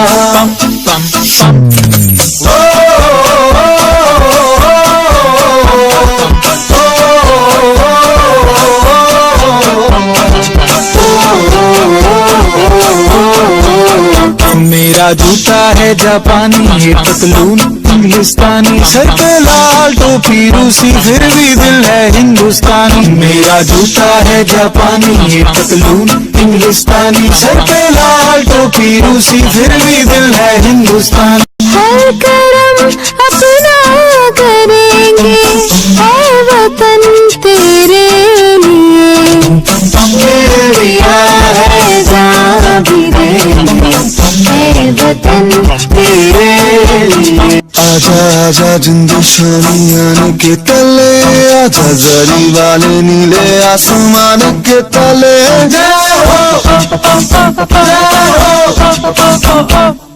मेरा जूता है जापानी, ये पतलून इंग्लिस्तानी, सर पे लाल टोपी रूसी, फिर भी दिल है हिंदुस्तानी। मेरा जूता है जापानी, ये पतलून इंग्लिस्तानी, सर पे लाल टोपी रूसी, फिर भी दिल है हिंदुस्तानी। हर करम अपना करेंगे, ऐ वतन तेरे लिए, दिया है जान भी देंगे, ऐ वतन तेरे लिए। आजा आजा जिंदुशानी आने के तले, आजा जरी वाले नीले आसमान के तले।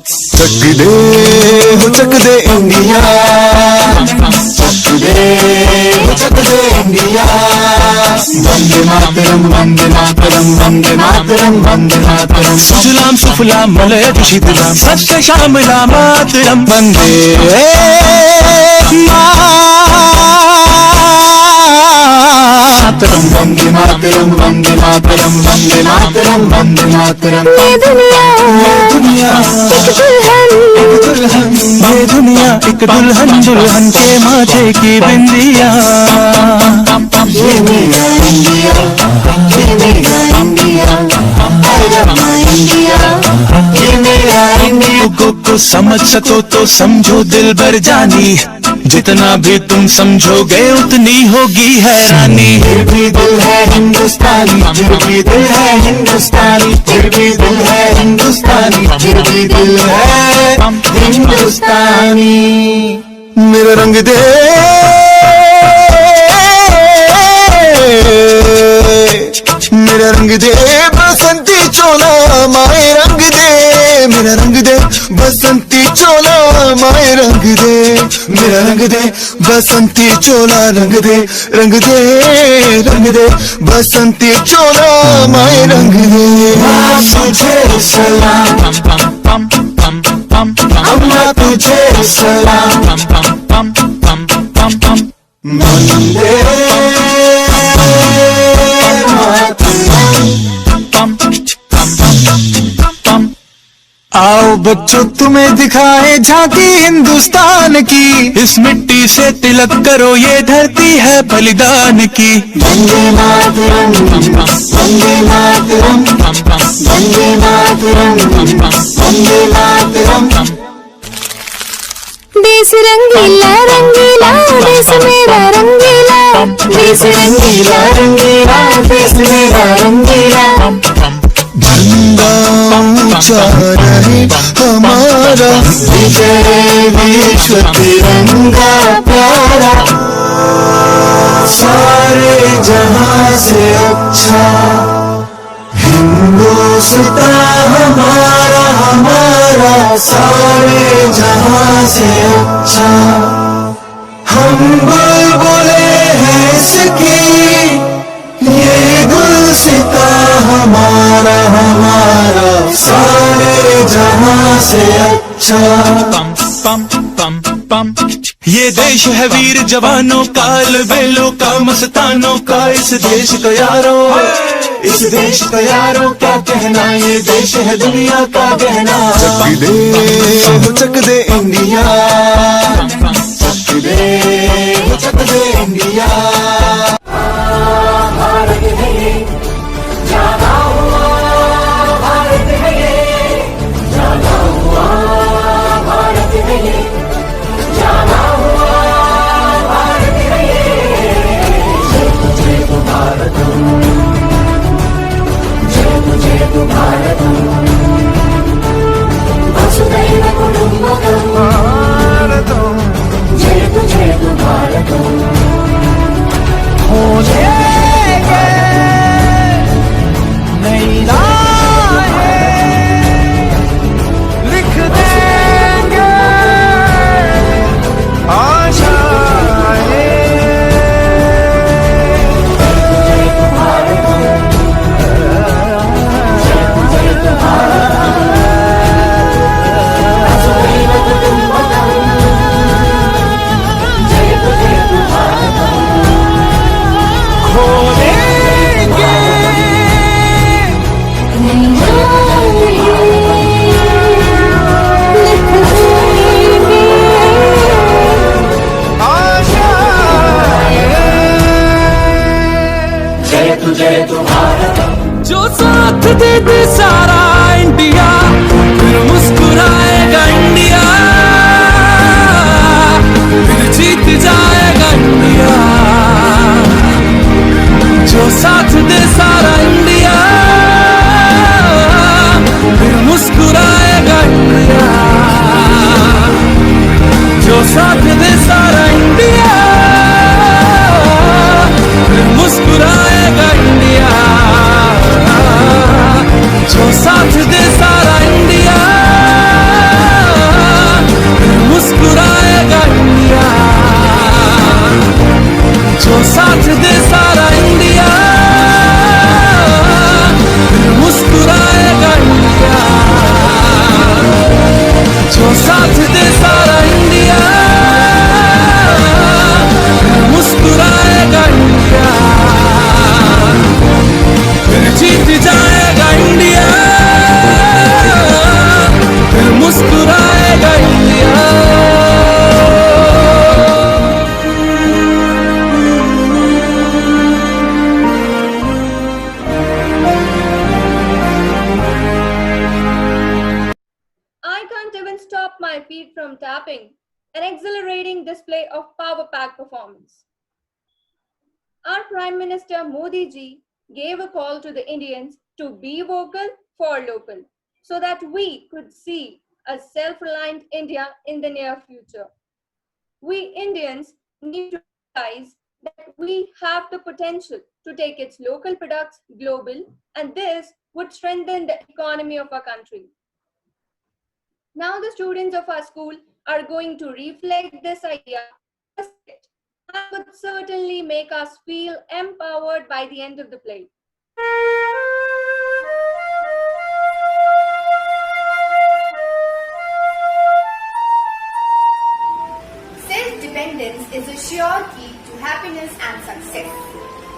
चक दे हो चक दे इंडिया, चक दे हो चक दे इंडिया। वंदे मातरम वंदे मातरम वंदे मातरम वंदे मातरम, सुजलाम सुफलाम मलयज शीतलाम, सत्य श्यामला मातरम। वंदे मातरम वंदे मातरम वंदे मातरम वंदे मातरम वंदे मातरम। ये दुनिया एक दुल्हन, ये दुनिया एक दुल्हन, दुल्हन के माथे की बिंदिया। ये मेरा इंडिया, ये मेरा इंडिया, इंडिया, ये मेरा इंडिया। को समझ सको तो समझो दिल भर जानी, जितना भी तुम समझोगे उतनी होगी हैरानी। फिर भी दिल है हिंदुस्तानी, फिर भी दिल है हिंदुस्तानी, फिर भी दिल है हिंदुस्तानी, फिर भी दिल है हिंदुस्तानी। मेरा रंग दे मेरा रंग दे बसंती चोला, माए रंग दे मेरा रंग दे बसंती चोला, माए रंग दे मेरा रंग दे बसंती चोला, रंग दे रंग दे रंग दे बसंती चोला, माए रंग दे। तुझे सलाम अम्मा, तुझे सलाम वंदे आओ बच्चों तुम्हें दिखाए झांकी हिंदुस्तान की, इस मिट्टी से तिलक करो ये धरती है बलिदान की। वंदे मातरम वंदे मातरम वंदे मातरम वंदे मातरम। देश रंगीला रंगीला, देश मेरा रंगीला, देश रंगीला रंगीला, देश मेरा रंगीला। झंडा ऊंचा रहे हमारा, विजय विश्व तिरंगा प्यारा, सारे जहां से अच्छा हिंदुस्तान हमारा, हमारा सारे जहां से अच्छा। हम बुलबुले हैं इसकी, ये गुलसिता हमारा, हमारा सारे जहां से अच्छा। ये देश है वीर जवानों का, अलबेलों का, मस्तानों का, इस देश को यारों, इस देश को यारों क्या कहना, ये देश है दुनिया का गहना। चक दे इंडिया, चक दे इंडिया। भारत है ये, जाना हुआ भारत है ये, भारतम् वसुधैव कुटुम्बकम् भारतम् जयतु भारतम् हो जाएंगे नई राहें लिख देंगे आशाएं जयतु भारत जो साथ दे दे सारा इंडिया फिर मुस्कुराएगा इंडिया फिर जीत जाएगा इंडिया जो साथ दे सारा इंडिया फिर मुस्कुराएगा इंडिया जो साथ दे सारा इंडिया फिर मुस्कुराएगा इंडिया जो साथ दे सारा इंडिया फिर मुस्कुराएगा इंडिया जो साथ दे सारा इंडिया फिर मुस्कुराएगा इंडिया जो साथ दे सारा इंडिया फिर मुस्कुराएगा इंडिया फिर जीत जाएगा इंडिया फिर मुस्कुराएगा India I can't even stop my feet from tapping. An exhilarating display of power-packed performance. Our Prime Minister Modi ji gave a call to the Indians to be vocal for local so that we could see a self-reliant India in the near future. We Indians need to realize that we have the potential to take its local products global, and this would strengthen the economy of our country. Now the students of our school are going to reflect this idea and would certainly make us feel empowered by the end of the play. Self-dependence is a sure key to happiness and success.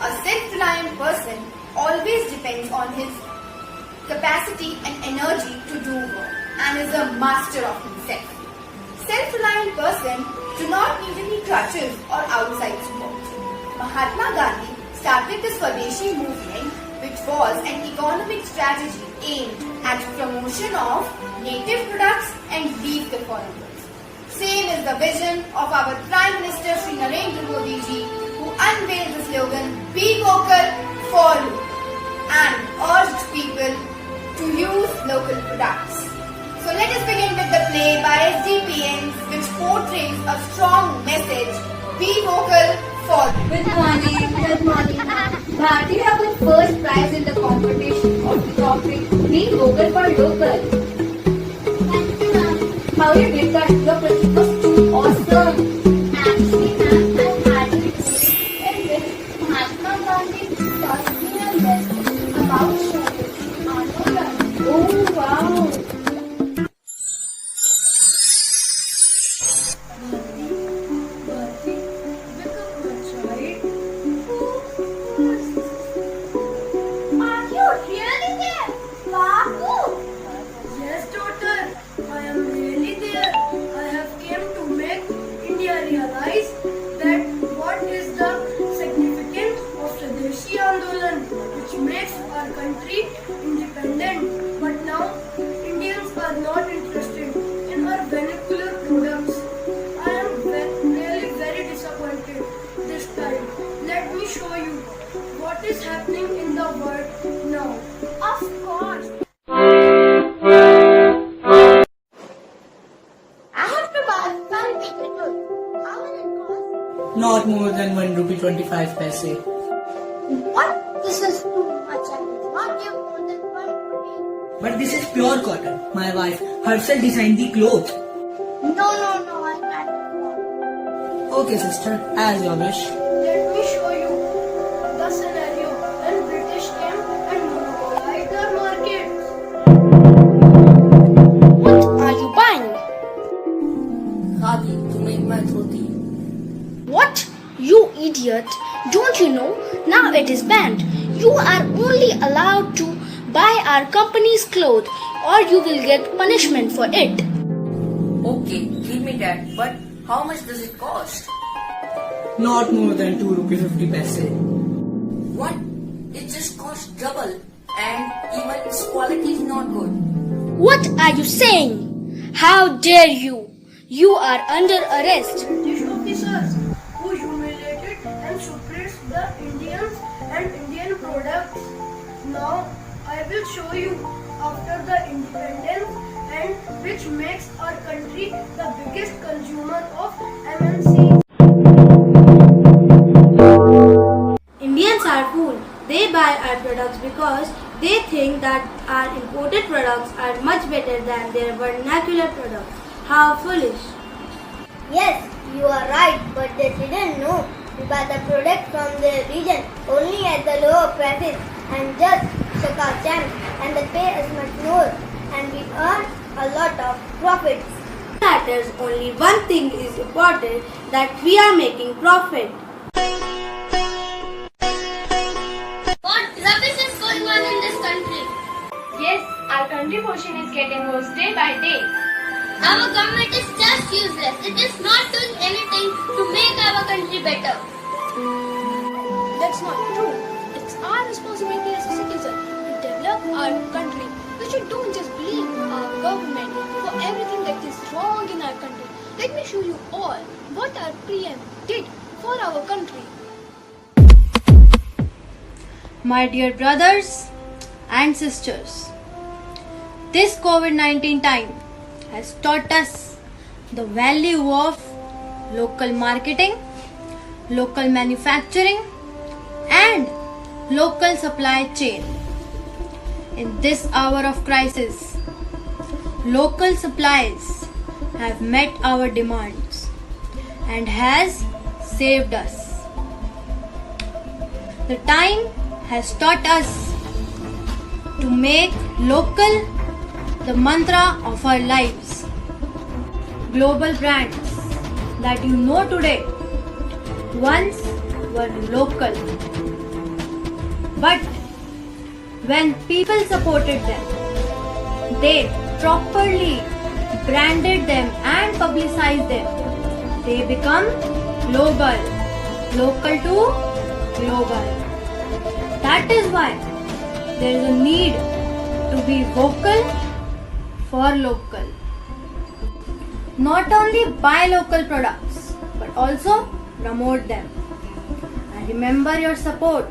A self-reliant person always depends on his capacity and energy to do work and is a master of himself. Self-reliant person do not need any crutches or outside support. Mahatma Gandhi started the Swadeshi movement, which was an economic strategy aimed at promotion of native products and leave the foreigners. Same is the vision of our Prime Minister Shri Narendra Modi ji, who unveiled the slogan "Be Vocal for Local" and urged people to use local products. So let us begin with the play by SDPNs, which portrays a strong message: be vocal for. Good morning. Good morning. Bharti have won first prize in the competition of the topic Be Vocal for Local. Thank you, ma'am. How you did that? Your project was too awesome. Actually, ma'am, I'm happy to say in which Mahatma Gandhi taught me a lesson about Swadeshi Andolan. Oh, wow. Not more than 1 rupee 25 paise. What? This is too much. I will not give more than 1 rupee. But this is pure cotton. My wife herself designed the cloth. No, I can't afford. Okay, sister, as your wish. Let me show you the scenario when British came and monopolized the market. What are you buying? Khadi to make my dhoti. What? You idiot! Don't you know? Now it is banned. You are only allowed to buy our company's clothes or you will get punishment for it. Okay, give me that. But how much does it cost? Not more than 2 rupee 50 paise. What? It just costs double. And even its quality is not good. What are you saying? How dare you? You are under arrest. British officers who humiliated and suppressed the Indians and Indian products. Now I will show you after the independence and which makes our country the biggest consumer of MNC. Indians are fool. They buy our products because they think that our imported products are much better than their vernacular products. How foolish. Yes, you are right, but they didn't know. We buy the product from their region only at the lower prices and just suck our jam and they pay us much more and we earn a lot of profits. Matters only one thing is important, that we are making profit. What rubbish is going on in this country? Yes, our contribution is getting worse day by day. Our government is just useless. It is not doing anything to make our country better. That's not true. It's our responsibility as a citizen to develop our country. We should don't just blame our government for everything that is wrong in our country. Let me show you all what our PM did for our country. My dear brothers and sisters, this COVID-19 time has taught us the value of local marketing, local manufacturing and local supply chain. In this hour of crisis, local supplies have met our demands and has saved us. The time has taught us to make local the mantra of our lives. Global brands that you know today once were local. But when people supported them, they properly branded them and publicized them, they become global, local to global. That is why there is a need to be vocal for local. Not only buy local products, but also promote them. And remember your support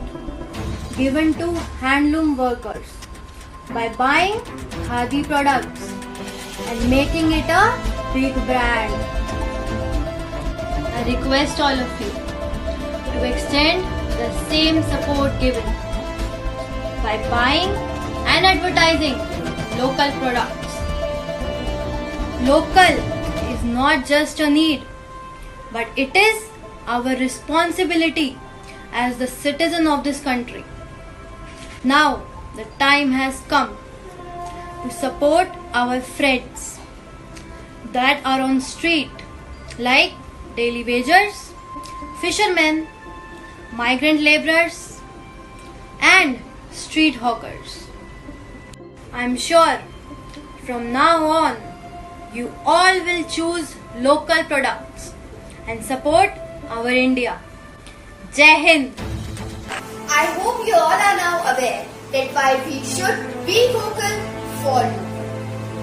given to handloom workers by buying Khadi products and making it a big brand. I request all of you to extend the same support given by buying and advertising local products. Local is not just a need, but it is our responsibility as the citizen of this country. Now the time has come to support our friends that are on street, like daily wagers, fishermen, migrant laborers and street hawkers. I am sure from now on you all will choose local products and support our India. Jai Hind! I hope you all are now aware that while we should be vocal for you,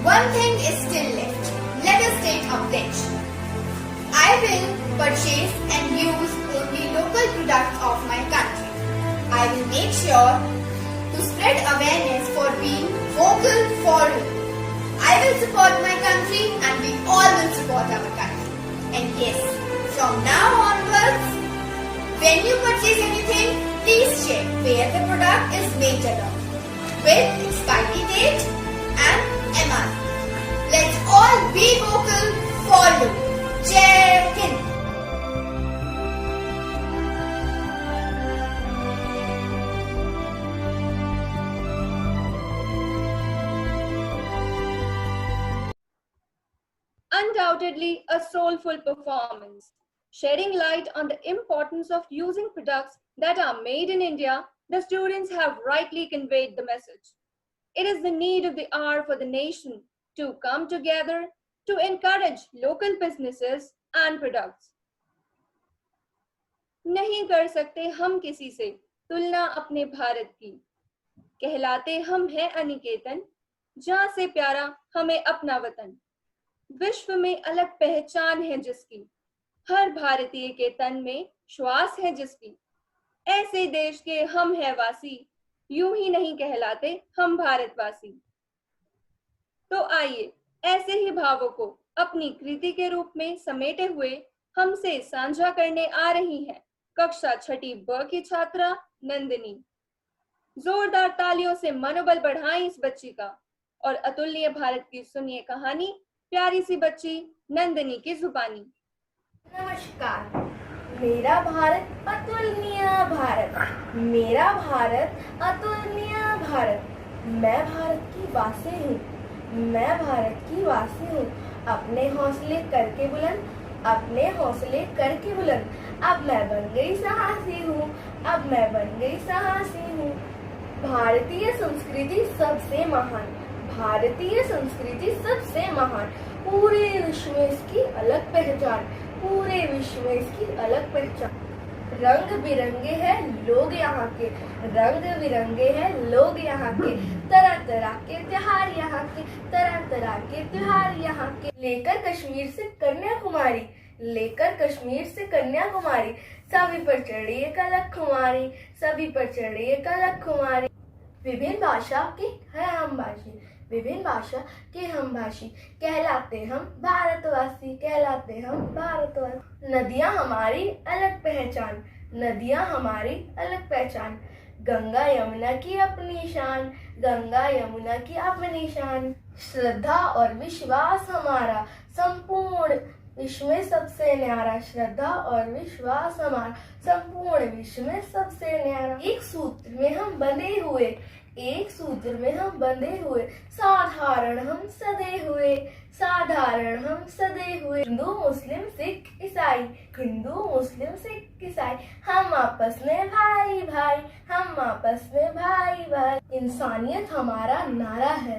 one thing is still left. Let us take a pledge. I will purchase and use only local products of my country. I will make sure to spread awareness for being vocal for you. I will support my country and we all will support our country. And yes, from now onwards, When you purchase anything, please check where the product is made of, with expiry date and MRP. Let's all be vocal for local. Jai Hind. Undoubtedly a soulful performance, shedding light on the importance of using products that are made in India. The students have rightly conveyed the message. It is the need of the hour for the nation to come together to encourage local businesses and products. नहीं कर सकते हम किसी से तुलना अपने भारत की, कहलाते हम हैं अनिकेतन, जहां से प्यारा हमें अपना वतन। विश्व में अलग पहचान है जिसकी, हर भारतीय के तन में श्वास है जिसकी, ऐसे देश के हम है वासी, यूं ही नहीं कहलाते हम भारतवासी। तो आइए ऐसे ही भावों को अपनी कृति के रूप में समेटे हुए हमसे साझा करने आ रही हैं कक्षा 6ठी ब की छात्रा नंदिनी। जोरदार तालियों से मनोबल बढ़ाएं इस बच्ची का और अतुलनीय भारत की सुनिए कहानी, प्यारी सी बच्ची नंदिनी की जुबानी। नमस्कार, मेरा भारत अतुलनीय भारत, मेरा भारत अतुलनीय भारत। मैं भारत की वासी हूँ, मैं भारत की वासी हूँ। अपने हौसले करके बुलंद, अपने हौसले करके बुलंद। अब मैं बन गई साहसी हूँ, अब मैं बन गई साहसी हूँ। भारतीय संस्कृति सबसे महान, भारतीय संस्कृति सबसे महान। पूरे विश्व में इसकी अलग पहचान, पूरे विश्व में इसकी अलग पहचान। रंग बिरंगे हैं लोग यहाँ के, रंग बिरंगे हैं लोग यहाँ के। तरह तरह के त्योहार यहाँ के, तरह तरह के त्योहार यहाँ के। लेकर कश्मीर से कन्याकुमारी, लेकर कश्मीर से कन्याकुमारी। सभी पर चढ़ी एक अलग खुमारी, सभी पर चढ़ी एक अलग खुमारी। विभिन्न भाषा के हैं हम भाषी, विभिन्न भाषा के हम भाषी। कहलाते हम भारतवासी, कहलाते हम भारतवासी। नदियाँ हमारी अलग पहचान, नदियाँ हमारी अलग पहचान। गंगा यमुना की अपनी शान, गंगा यमुना की अपनी शान। श्रद्धा और विश्वास हमारा संपूर्ण विश्व में सबसे न्यारा, श्रद्धा और विश्वास हमारा संपूर्ण विश्व में सबसे न्यारा। एक सूत्र में हम बंधे हुए, एक सूत्र में हम बंधे हुए। साधारण हम सदे हुए, साधारण हम सदे हुए। हिंदू मुस्लिम सिख ईसाई, हिंदू मुस्लिम सिख ईसाई। हम आपस में भाई भाई, हम आपस में भाई भाई। इंसानियत हमारा नारा है,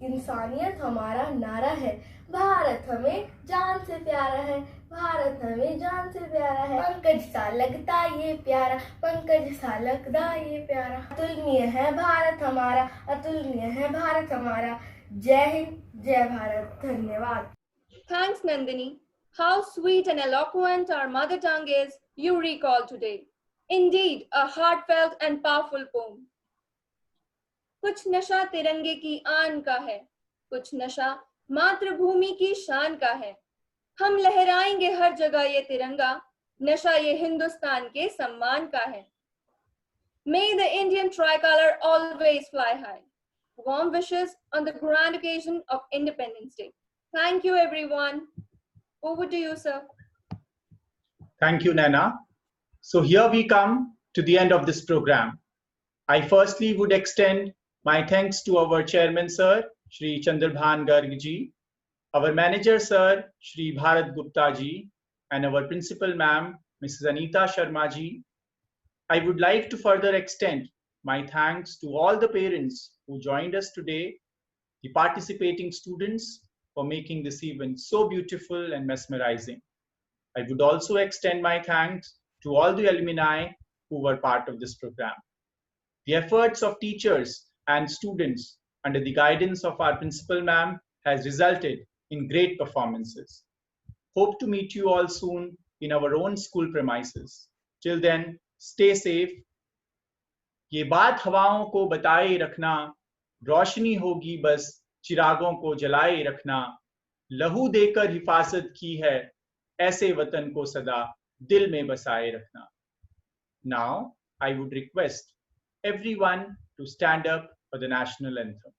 इंसानियत हमारा नारा है। भारत हमें जान से प्यारा है, भारत हमें जान से प्यारा है। पंकज सा लगता ये प्यारा, पंकज सा लगता ये प्यारा। अतुलनीय है भारत हमारा, अतुलनीय है भारत हमारा। जय हिंद, जय भारत। धन्यवाद। Thanks Nandini. How sweet and eloquent our mother tongue is you recall today. Indeed, a heartfelt and powerful poem. कुछ नशा तिरंगे की आन का है, कुछ नशा मातृभूमि की शान का है। हम लहराएंगे हर जगह ये तिरंगा, नशा ये हिंदुस्तान के सम्मान का है। May the Indian tricolor always fly high. Warm wishes on the grand occasion of Independence Day. Thank you everyone. Over to you, sir. Thank you, Naina. So here we come to the end of this program. I firstly would extend my thanks to our chairman, sir, Shri Chandrabhan Garg ji, our manager, sir, Shri Bharat Gupta ji, and our principal, ma'am, Mrs. Anita Sharma ji. I would like to further extend my thanks to all the parents who joined us today, the participating students for making this event so beautiful and mesmerizing. I would also extend my thanks to all the alumni who were part of this program. The efforts of teachers and students under the guidance of our principal, ma'am, has resulted in great performances. Hope to meet you all soon in our own school premises. Till then, stay safe. ये बात हवाओं को बताए रखना, रोशनी होगी बस चिरागों को जलाए रखना। लहू देकर हिफाजत की है, ऐसे वतन को सदा दिल में बसाए रखना। Now, I would request everyone to stand up for the national anthem.